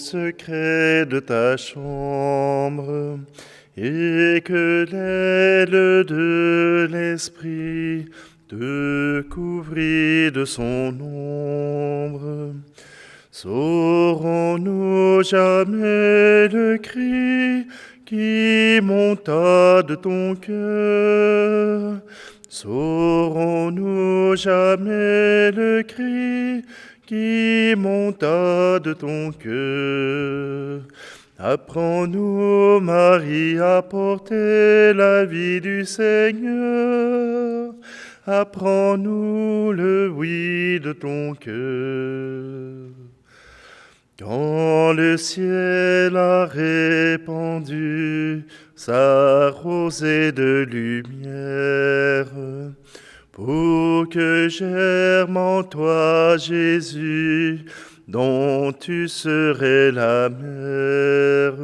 secret de ta chambre, et que l'aile de l'Esprit te couvrit de son ombre. Saurons-nous jamais le cri qui monta de ton cœur? Saurons-nous jamais le cri qui monta de ton cœur? Apprends-nous, Marie, à porter la vie du Seigneur. Apprends-nous le oui de ton cœur. Quand le ciel a répandu sa rosée de lumière, pour que germe en toi, Jésus, dont tu serais la mère,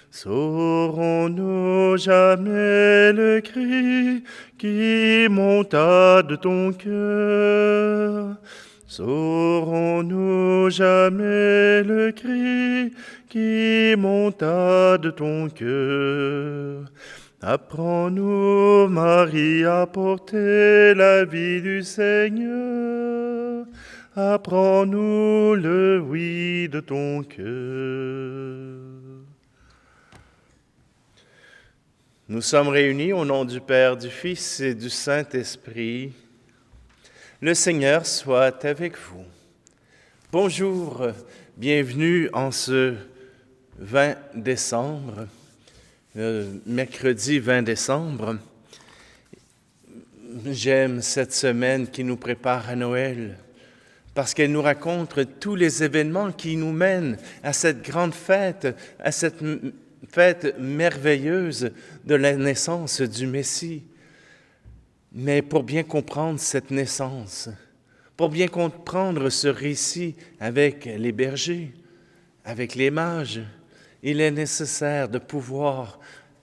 saurons-nous jamais le cri qui monta de ton cœur? Saurons-nous jamais le cri qui monta de ton cœur? Apprends-nous, Marie, à porter la vie du Seigneur. Apprends-nous le oui de ton cœur. Nous sommes réunis au nom du Père, du Fils et du Saint-Esprit. Le Seigneur soit avec vous. Bonjour, bienvenue en ce 20 décembre, mercredi 20 décembre. J'aime cette semaine qui nous prépare à Noël, parce qu'elle nous raconte tous les événements qui nous mènent à cette grande fête, à cette fête merveilleuse de la naissance du Messie. Mais pour bien comprendre cette naissance, pour bien comprendre ce récit avec les bergers, avec les mages, il est nécessaire de pouvoir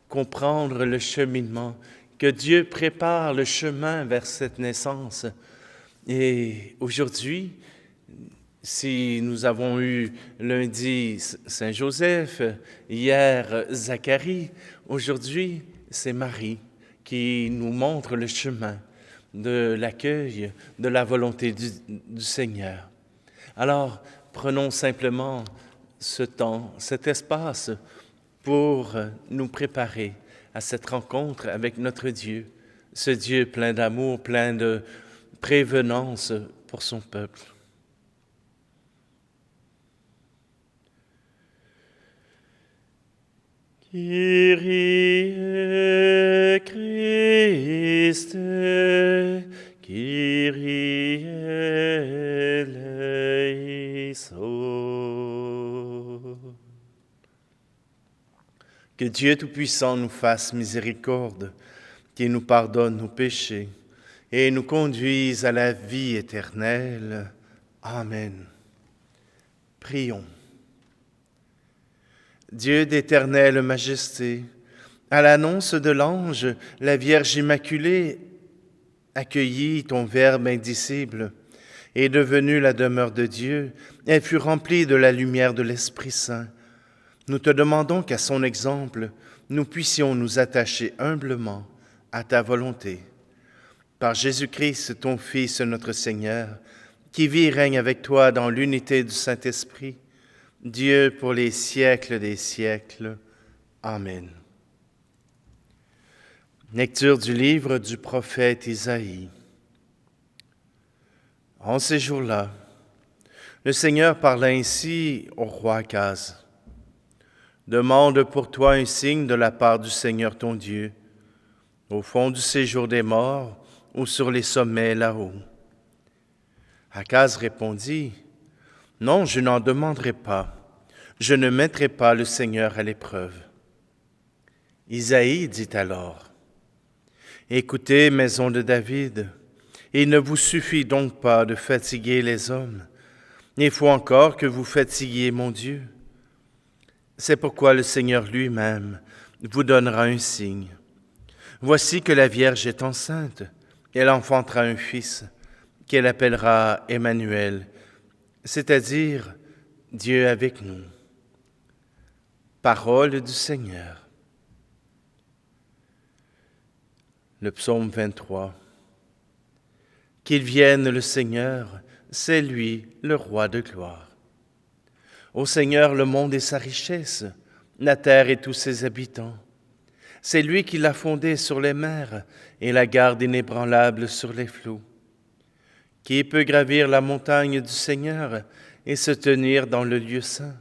comprendre le cheminement, que Dieu prépare le chemin vers cette naissance. Et aujourd'hui, si nous avons eu lundi Saint-Joseph, hier Zacharie, aujourd'hui c'est Marie qui nous montre le chemin de l'accueil, de la volonté du Seigneur. Alors, prenons simplement ce temps, cet espace pour nous préparer à cette rencontre avec notre Dieu, ce Dieu plein d'amour, plein de prévenance pour son peuple. Kyrie Christe, Kyrie eleison. Que Dieu Tout-Puissant nous fasse miséricorde, qu'il nous pardonne nos péchés et nous conduise à la vie éternelle. Amen. Prions. Dieu d'éternelle majesté, à l'annonce de l'ange, la Vierge Immaculée accueillit ton Verbe indicible et devenue la demeure de Dieu, elle fut remplie de la lumière de l'Esprit Saint. Nous te demandons qu'à son exemple, nous puissions nous attacher humblement à ta volonté. Par Jésus-Christ, ton Fils, notre Seigneur, qui vit et règne avec toi dans l'unité du Saint-Esprit, Dieu pour les siècles des siècles. Amen. Lecture du livre du prophète Isaïe. En ces jours-là, le Seigneur parla ainsi au roi Akaz. Demande pour toi un signe de la part du Seigneur ton Dieu, au fond du séjour des morts ou sur les sommets là-haut. Akaz répondit, « Non, je n'en demanderai pas. Je ne mettrai pas le Seigneur à l'épreuve. » Isaïe dit alors, « Écoutez, maison de David, il ne vous suffit donc pas de fatiguer les hommes. Il faut encore que vous fatiguiez mon Dieu. C'est pourquoi le Seigneur lui-même vous donnera un signe. Voici que la Vierge est enceinte, elle enfantera un fils, qu'elle appellera Emmanuel, c'est-à-dire Dieu avec nous. Parole du Seigneur. Le psaume 23. Qu'il vienne le Seigneur, c'est lui le roi de gloire. Ô Seigneur, le monde et sa richesse, la terre et tous ses habitants. C'est lui qui l'a fondée sur les mers et la garde inébranlable sur les flots. Qui peut gravir la montagne du Seigneur et se tenir dans le lieu saint?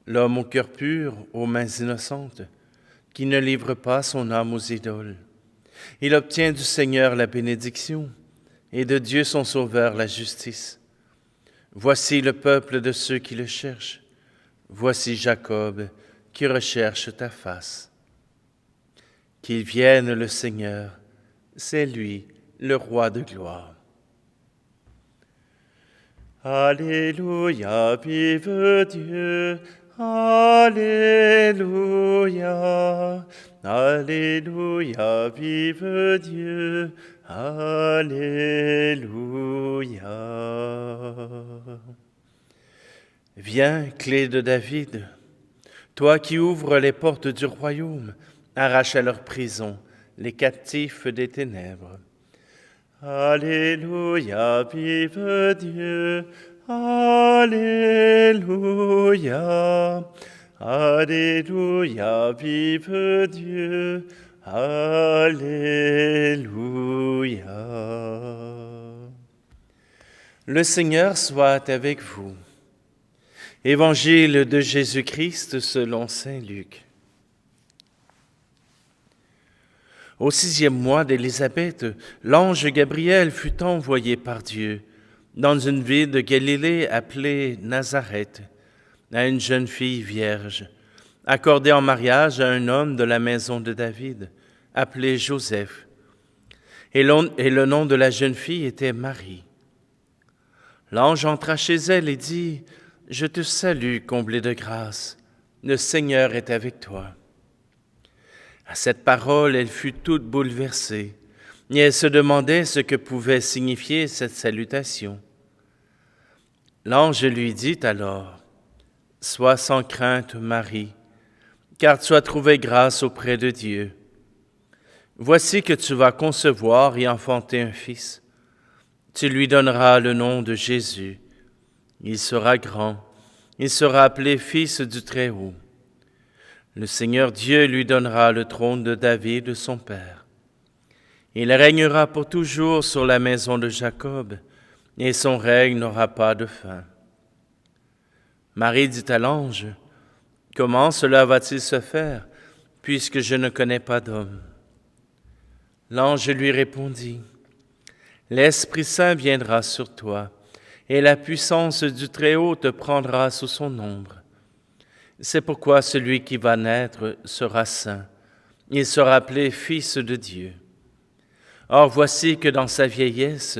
L'homme au cœur pur, aux mains innocentes, qui ne livre pas son âme aux idoles. Il obtient du Seigneur la bénédiction et de Dieu son Sauveur la justice. Voici le peuple de ceux qui le cherchent. Voici Jacob qui recherche ta face. Qu'il vienne le Seigneur, c'est lui le roi de gloire. Alléluia, vive Dieu, Alléluia, Alléluia, vive Dieu, Alléluia. Viens, clé de David, toi qui ouvres les portes du royaume, arrache à leur prison les captifs des ténèbres. Alléluia, vive Dieu, Alléluia, Alléluia, vive Dieu, Alléluia. Le Seigneur soit avec vous. Évangile de Jésus-Christ selon saint Luc. Au 6e mois d'Élisabeth, l'ange Gabriel fut envoyé par Dieu dans une ville de Galilée appelée Nazareth, à une jeune fille vierge, accordée en mariage à un homme de la maison de David, appelé Joseph. Et le nom de la jeune fille était Marie. L'ange entra chez elle et dit, « Je te salue, comblée de grâce, le Seigneur est avec toi. » À cette parole, elle fut toute bouleversée, et elle se demandait ce que pouvait signifier cette salutation. L'ange lui dit alors, « Sois sans crainte, Marie, car tu as trouvé grâce auprès de Dieu. Voici que tu vas concevoir et enfanter un fils. Tu lui donneras le nom de Jésus. Il sera grand, il sera appelé Fils du Très-Haut. Le Seigneur Dieu lui donnera le trône de David, son père. Il régnera pour toujours sur la maison de Jacob, et son règne n'aura pas de fin. » Marie dit à l'ange, « Comment cela va-t-il se faire, puisque je ne connais pas d'homme ?» L'ange lui répondit, « L'Esprit Saint viendra sur toi, et la puissance du Très-Haut te prendra sous son ombre. C'est pourquoi celui qui va naître sera saint. Il sera appelé Fils de Dieu. Or voici que dans sa vieillesse,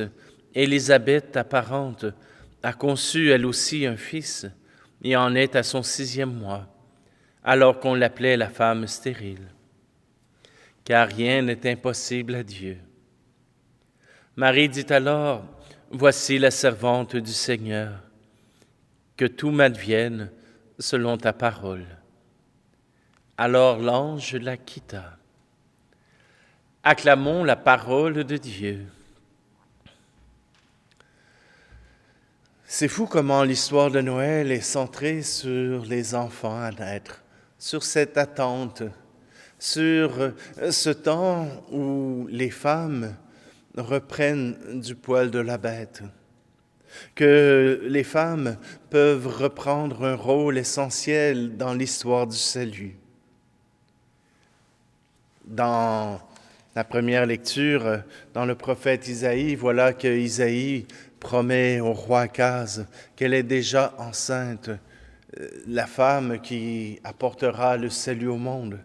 Élisabeth, ta parente, a conçu elle aussi un fils, et en est à son 6e mois, alors qu'on l'appelait la femme stérile. Car rien n'est impossible à Dieu. Marie dit alors, « Voici la servante du Seigneur, que tout m'advienne selon ta parole. » Alors l'ange la quitta. Acclamons la parole de Dieu. C'est fou comment l'histoire de Noël est centrée sur les enfants à naître, sur cette attente, sur ce temps où les femmes reprennent du poil de la bête, que les femmes peuvent reprendre un rôle essentiel dans l'histoire du salut. Dans la première lecture, dans le prophète Isaïe, voilà que Isaïe promet au roi Akaz qu'elle est déjà enceinte, la femme qui apportera le salut au monde,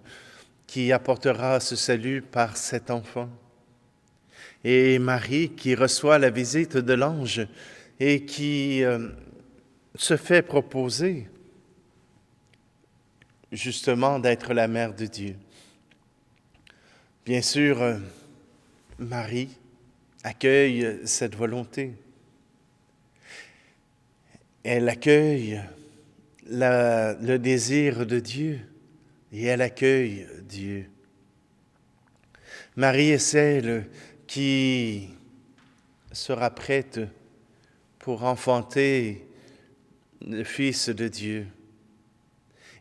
qui apportera ce salut par cet enfant. Et Marie qui reçoit la visite de l'ange et qui se fait proposer justement d'être la mère de Dieu. Bien sûr, Marie accueille cette volonté. Elle accueille le désir de Dieu et elle accueille Dieu. Marie est celle qui sera prête pour enfanter le Fils de Dieu.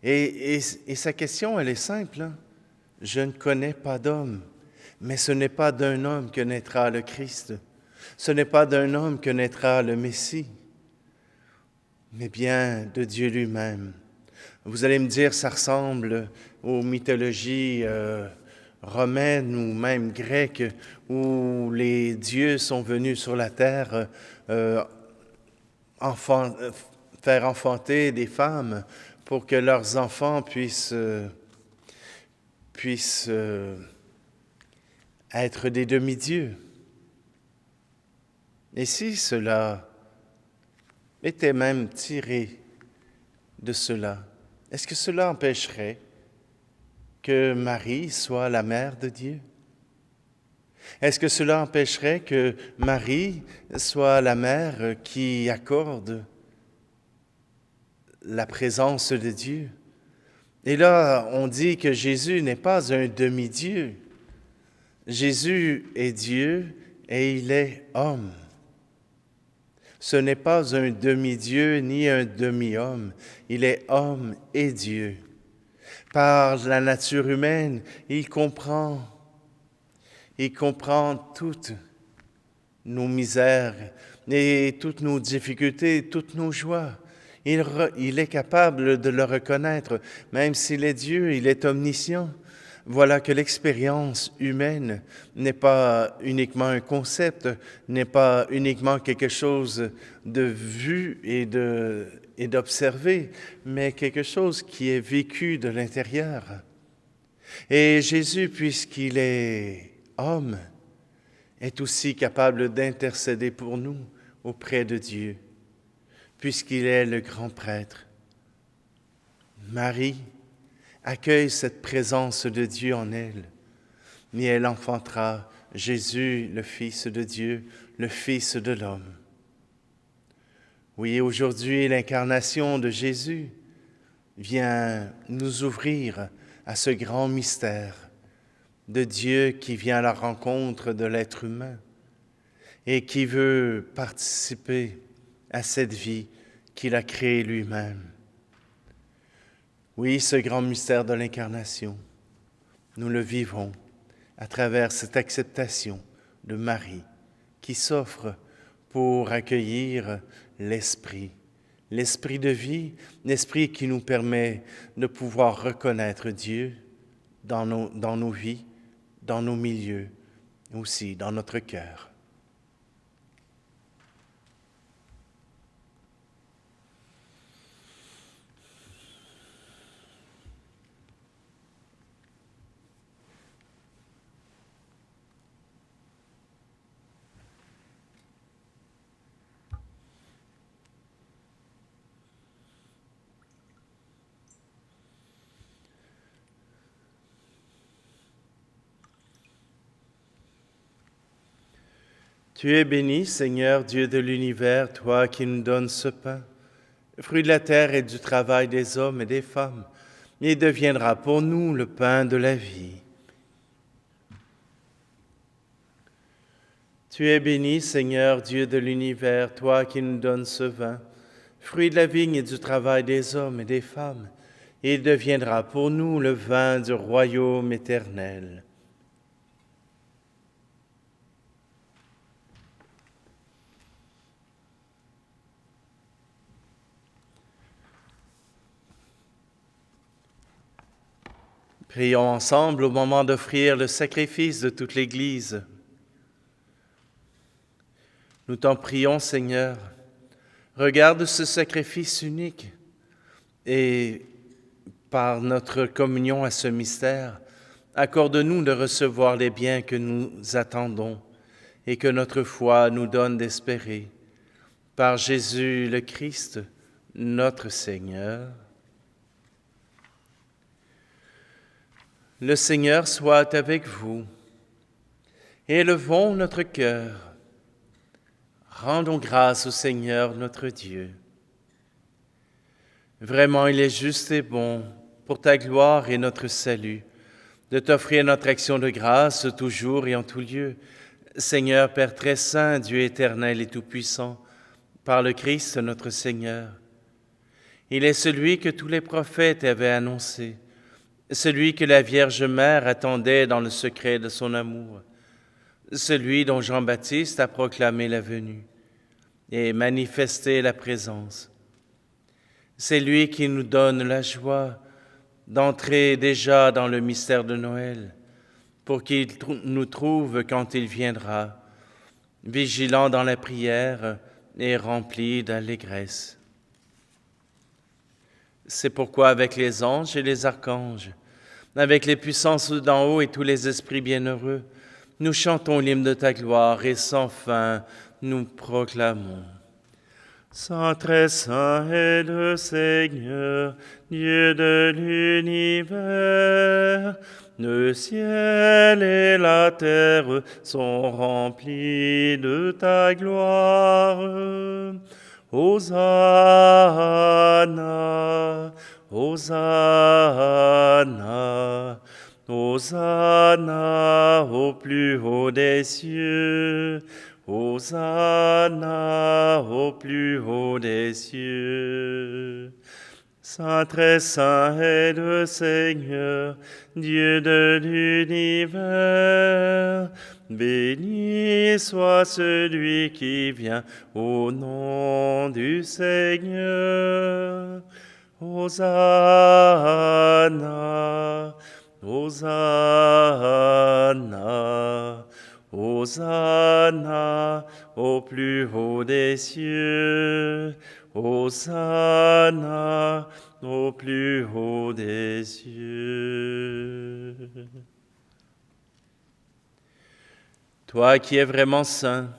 Et sa question, elle est simple, hein? Je ne connais pas d'homme, mais ce n'est pas d'un homme que naîtra le Christ. Ce n'est pas d'un homme que naîtra le Messie, mais bien de Dieu lui-même. Vous allez me dire, ça ressemble aux mythologies romaines ou même grecques, où les dieux sont venus sur la terre faire enfanter des femmes pour que leurs enfants puissent être des demi-dieux. Et si cela était même tiré de cela, est-ce que cela empêcherait que Marie soit la mère de Dieu? Est-ce que cela empêcherait que Marie soit la mère qui accorde la présence de Dieu? Et là, on dit que Jésus n'est pas un demi-dieu. Jésus est Dieu et il est homme. Ce n'est pas un demi-dieu ni un demi-homme. Il est homme et Dieu. Par la nature humaine, il comprend toutes nos misères et toutes nos difficultés, toutes nos joies. Il est capable de le reconnaître. Même s'il est Dieu, il est omniscient. Voilà que l'expérience humaine n'est pas uniquement un concept, n'est pas uniquement quelque chose de vu et d'observé, mais quelque chose qui est vécu de l'intérieur. Et Jésus, puisqu'il est homme, est aussi capable d'intercéder pour nous auprès de Dieu, puisqu'il est le grand prêtre. Marie accueille cette présence de Dieu en elle, mais elle enfantera Jésus, le Fils de Dieu, le Fils de l'homme. Oui, aujourd'hui, l'incarnation de Jésus vient nous ouvrir à ce grand mystère de Dieu qui vient à la rencontre de l'être humain et qui veut participer à cette vie qu'il a créée lui-même. Oui, ce grand mystère de l'incarnation, nous le vivons à travers cette acceptation de Marie qui s'offre pour accueillir l'Esprit de vie, l'Esprit qui nous permet de pouvoir reconnaître Dieu dans nos vies, dans nos milieux, aussi dans notre cœur. Tu es béni, Seigneur, Dieu de l'univers, toi qui nous donnes ce pain, fruit de la terre et du travail des hommes et des femmes. Il deviendra pour nous le pain de la vie. Tu es béni, Seigneur, Dieu de l'univers, toi qui nous donnes ce vin, fruit de la vigne et du travail des hommes et des femmes. Il deviendra pour nous le vin du royaume éternel. Prions ensemble au moment d'offrir le sacrifice de toute l'Église. Nous t'en prions, Seigneur, regarde ce sacrifice unique et par notre communion à ce mystère, accorde-nous de recevoir les biens que nous attendons et que notre foi nous donne d'espérer. Par Jésus le Christ, notre Seigneur. Le Seigneur soit avec vous. Élevons notre cœur. Rendons grâce au Seigneur notre Dieu. Vraiment, il est juste et bon, pour ta gloire et notre salut, de t'offrir notre action de grâce toujours et en tout lieu. Seigneur, Père très saint, Dieu éternel et tout-puissant, par le Christ notre Seigneur. Il est celui que tous les prophètes avaient annoncé, celui que la Vierge Mère attendait dans le secret de son amour, celui dont Jean-Baptiste a proclamé la venue et manifesté la présence. C'est lui qui nous donne la joie d'entrer déjà dans le mystère de Noël, pour qu'il nous trouve quand il viendra, vigilants dans la prière et remplis d'allégresse. C'est pourquoi avec les anges et les archanges, avec les puissances d'en haut et tous les esprits bienheureux, nous chantons l'hymne de ta gloire et sans fin nous proclamons. Saint, très saint est le Seigneur, Dieu de l'univers. Le ciel et la terre sont remplis de ta gloire. Hosanna, Hosanna, Hosanna au plus haut des cieux. Hosanna au plus haut des cieux. Saint, très saint est le Seigneur, Dieu de l'univers. Béni soit celui qui vient au nom du Seigneur. Hosanna, Hosanna, Hosanna au plus haut des cieux. Hosanna au plus haut des cieux. Toi qui es vraiment saint,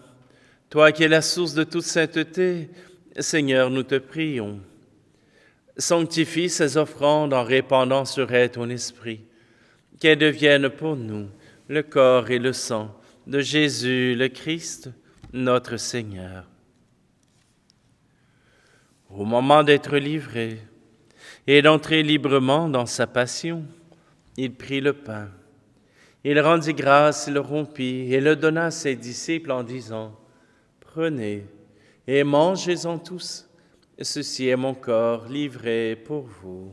toi qui es la source de toute sainteté, Seigneur, nous te prions. Sanctifie ces offrandes en répandant sur elles ton esprit, qu'elles deviennent pour nous le corps et le sang de Jésus le Christ, notre Seigneur. Au moment d'être livré et d'entrer librement dans sa passion, il prit le pain. Il rendit grâce, il le rompit et le donna à ses disciples en disant : « Prenez et mangez-en tous, ceci est mon corps livré pour vous. »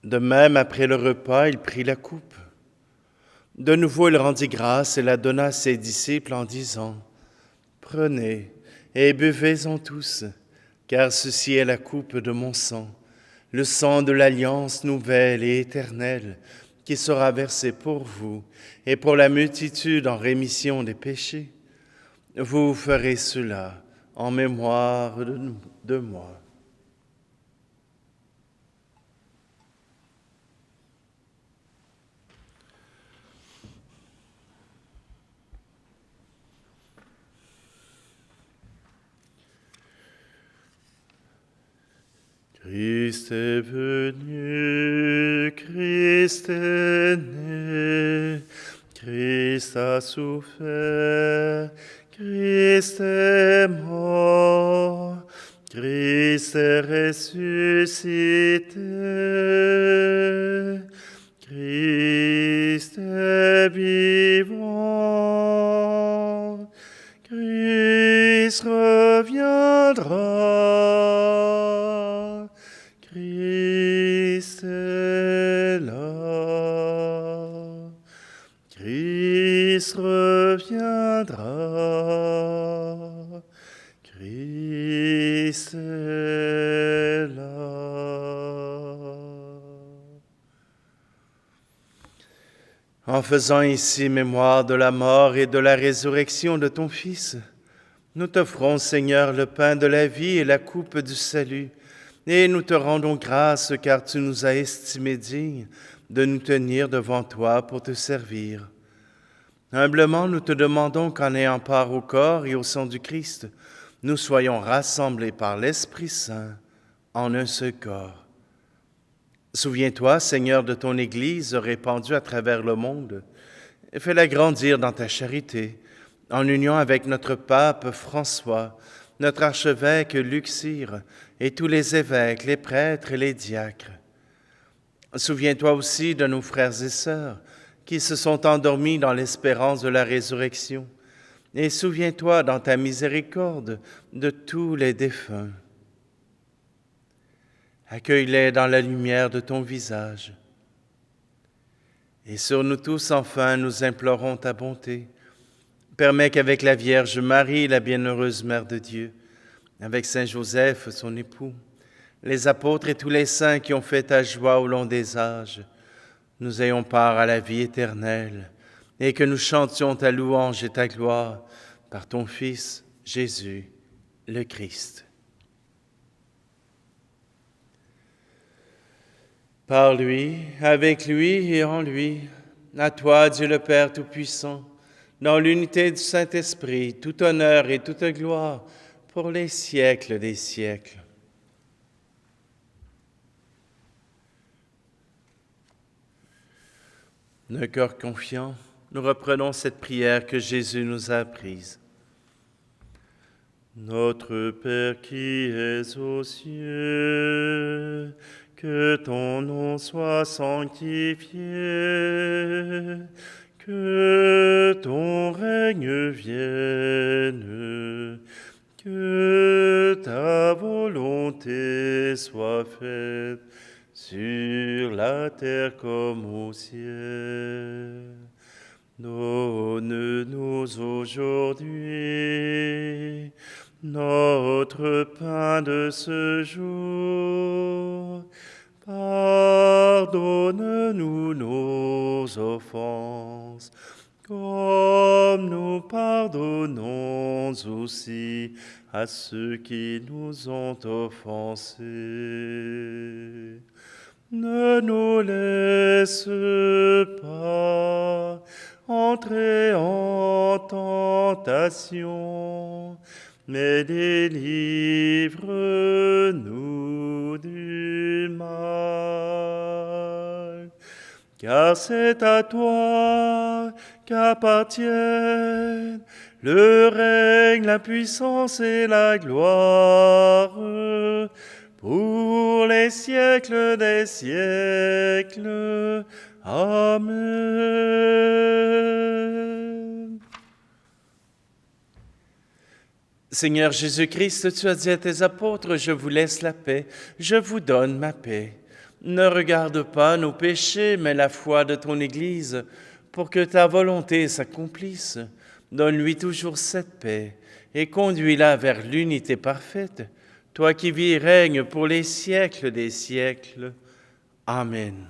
De même, après le repas, il prit la coupe. De nouveau, il rendit grâce et la donna à ses disciples en disant : « Prenez et buvez-en tous, car ceci est la coupe de mon sang, le sang de l'alliance nouvelle et éternelle, qui sera versé pour vous et pour la multitude en rémission des péchés. Vous ferez cela en mémoire de moi. » Christ est venu, Christ est né, Christ a souffert, Christ est mort, Christ est ressuscité, Christ est vivant, Christ reviendra. Christ est là, Christ reviendra, Christ est là. En faisant ici mémoire de la mort et de la résurrection de ton Fils, nous t'offrons, Seigneur, le pain de la vie et la coupe du salut, et nous te rendons grâce car tu nous as estimés dignes de nous tenir devant toi pour te servir. Humblement, nous te demandons qu'en ayant part au corps et au sang du Christ, nous soyons rassemblés par l'Esprit Saint en un seul corps. Souviens-toi, Seigneur, de ton Église répandue à travers le monde, et fais-la grandir dans ta charité, en union avec notre pape François, notre archevêque Luxire, et tous les évêques, les prêtres et les diacres. Souviens-toi aussi de nos frères et sœurs qui se sont endormis dans l'espérance de la résurrection, et souviens-toi dans ta miséricorde de tous les défunts. Accueille-les dans la lumière de ton visage. Et sur nous tous, enfin, nous implorons ta bonté. Permets qu'avec la Vierge Marie, la bienheureuse Mère de Dieu, avec Saint Joseph, son époux, les apôtres et tous les saints qui ont fait ta joie au long des âges, nous ayons part à la vie éternelle, et que nous chantions ta louange et ta gloire par ton Fils, Jésus, le Christ. Par lui, avec lui et en lui, à toi, Dieu le Père Tout-Puissant, dans l'unité du Saint-Esprit, tout honneur et toute gloire pour les siècles des siècles. D'un cœur confiant, nous reprenons cette prière que Jésus nous a apprise. Notre Père qui es aux cieux, que ton nom soit sanctifié, que ton règne vienne, que ta volonté soit faite sur la terre comme au ciel. Donne-nous aujourd'hui notre pain de ce jour. Pardonne-nous nos offenses, comme nous pardonnons aussi à ceux qui nous ont offensés. Ne nous laisse pas entrer en tentation, mais délivre-nous du mal. Car c'est à toi qu'appartiennent le règne, la puissance et la gloire pour les siècles des siècles. Amen. Seigneur Jésus-Christ, tu as dit à tes apôtres, je vous laisse la paix, je vous donne ma paix. Ne regarde pas nos péchés, mais la foi de ton Église, pour que ta volonté s'accomplisse. Donne-lui toujours cette paix et conduis-la vers l'unité parfaite, toi qui vis et règnes pour les siècles des siècles. Amen.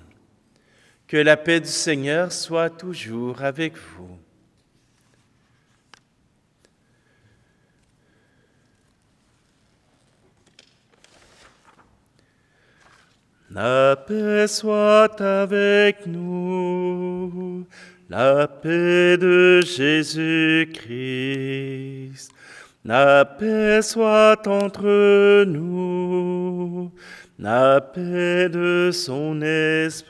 Que la paix du Seigneur soit toujours avec vous. La paix soit avec nous, la paix de Jésus-Christ. La paix soit entre nous, la paix de son esprit.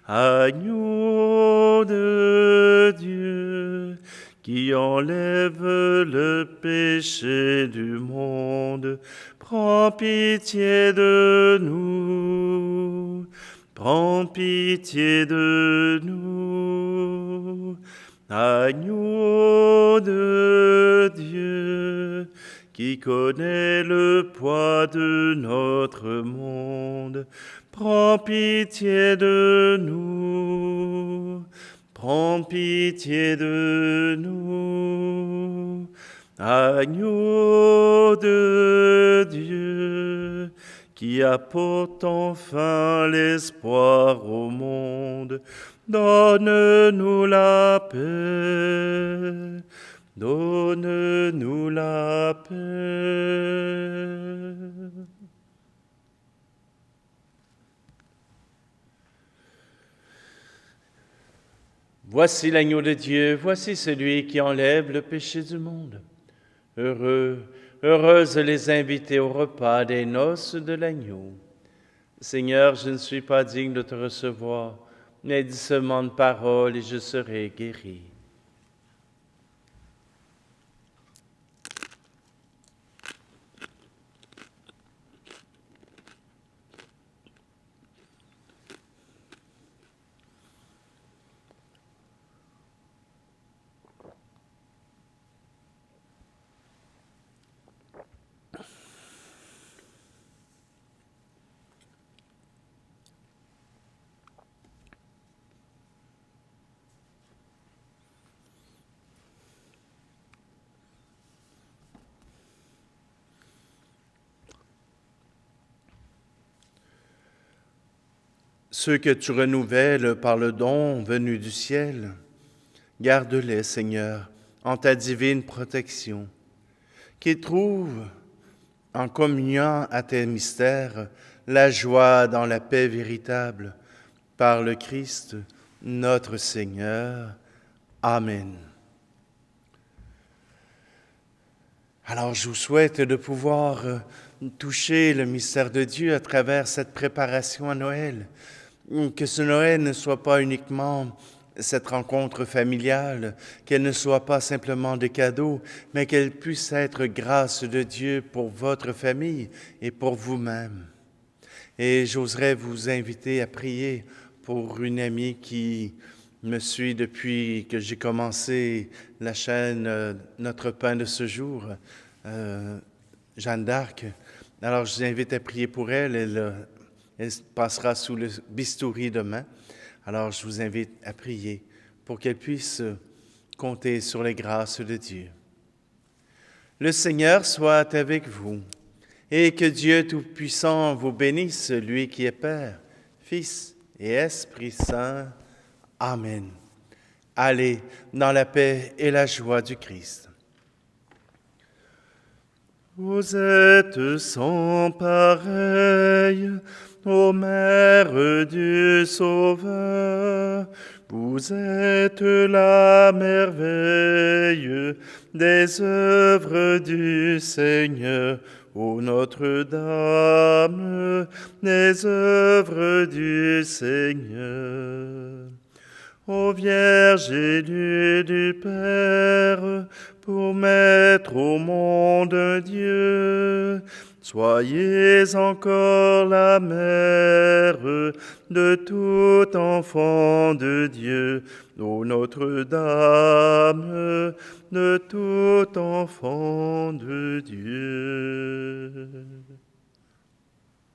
Agneau de Dieu, qui enlève le péché du monde, prends pitié de nous, prends pitié de nous. Agneau de Dieu, qui connaît le poids de notre monde, prends pitié de nous, prends pitié de nous. Agneau de Dieu, qui apporte enfin l'espoir au monde, donne-nous la paix, donne-nous la paix. Voici l'agneau de Dieu, voici celui qui enlève le péché du monde. Heureux, heureuses les invités au repas des noces de l'agneau. Seigneur, je ne suis pas digne de te recevoir, mais dis seulement une parole et je serai guéri. Ceux que tu renouvelles par le don venu du ciel, garde-les, Seigneur, en ta divine protection, qu'ils trouvent, en communiant à tes mystères, la joie dans la paix véritable, par le Christ, notre Seigneur. Amen. Alors, je vous souhaite de pouvoir toucher le mystère de Dieu à travers cette préparation à Noël. Que ce Noël ne soit pas uniquement cette rencontre familiale, qu'elle ne soit pas simplement des cadeaux, mais qu'elle puisse être grâce de Dieu pour votre famille et pour vous-même. Et j'oserais vous inviter à prier pour une amie qui me suit depuis que j'ai commencé la chaîne Notre Pain de ce jour, Jeanne d'Arc. Alors je vous invite à prier pour elle. Elle passera sous le bistouri demain. Alors je vous invite à prier pour qu'elle puisse compter sur les grâces de Dieu. Le Seigneur soit avec vous et que Dieu Tout-Puissant vous bénisse, lui qui est Père, Fils et Esprit Saint. Amen. Allez dans la paix et la joie du Christ. Vous êtes sans pareil, ô Mère du Sauveur, vous êtes la merveille des œuvres du Seigneur, ô Notre-Dame, des œuvres du Seigneur. Ô Vierge élue du Père, pour mettre au monde Dieu, soyez encore la mère de tout enfant de Dieu, ô Notre-Dame, de tout enfant de Dieu.